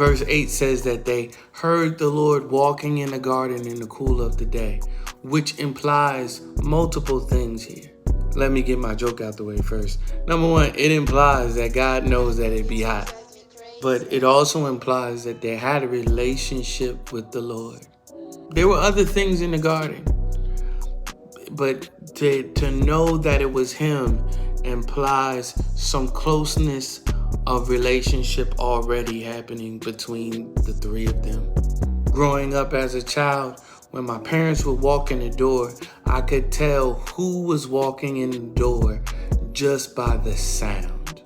Verse 8 says that they heard the Lord walking in the garden in the cool of the day, which implies multiple things here. Let me get my joke out the way first. Number one, it implies that God knows that it be hot. But it also implies that they had a relationship with the Lord. There were other things in the garden, but to know that it was him implies some closeness of relationship already happening between the three of them. Growing up as a child, when my parents would walk in the door, I could tell who was walking in the door just by the sound.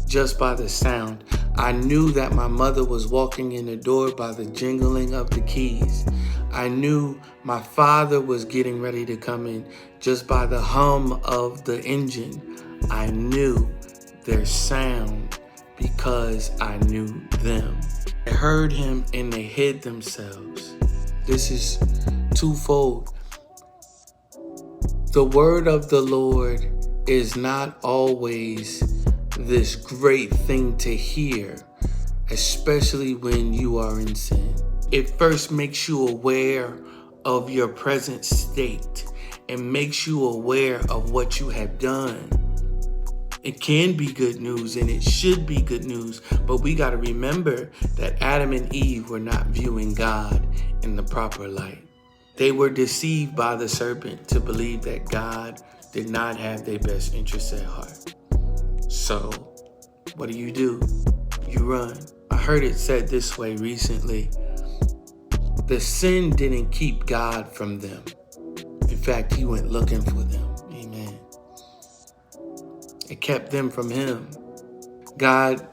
Just by the sound. I knew that my mother was walking in the door by the jingling of the keys. I knew my father was getting ready to come in just by the hum of the engine. I knew their sound because I knew them. They heard him and they hid themselves. This is twofold. The word of the Lord is not always this great thing to hear, especially when you are in sin. It first makes you aware of your present state and makes you aware of what you have done. It can be good news and it should be good news, but we got to remember that Adam and Eve were not viewing God in the proper light. They were deceived by the serpent to believe that God did not have their best interests at heart. So, what do? You run. I heard it said this way recently. The sin didn't keep God from them. In fact, he went looking for them. Amen. It kept them from him. God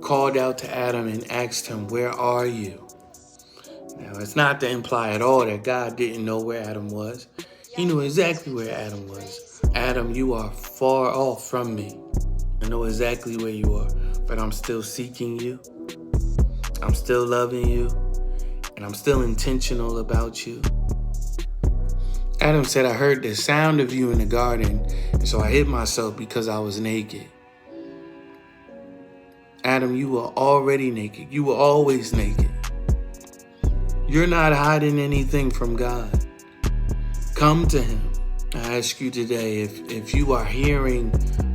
called out to Adam and asked him, "Where are you?" Now, it's not to imply at all that God didn't know where Adam was. He knew exactly where Adam was. Adam, you are far off from me. I know exactly where you are, but I'm still seeking you. I'm still loving you, and I'm still intentional about you. Adam said, "I heard the sound of you in the garden, and so I hid myself because I was naked." Adam, you were already naked. You were always naked. You're not hiding anything from God. Come to him. I ask you today, if you are hearing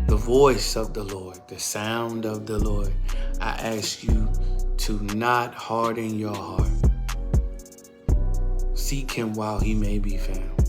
the voice of the Lord, the sound of the Lord, I ask you to not harden your heart. Seek him while he may be found.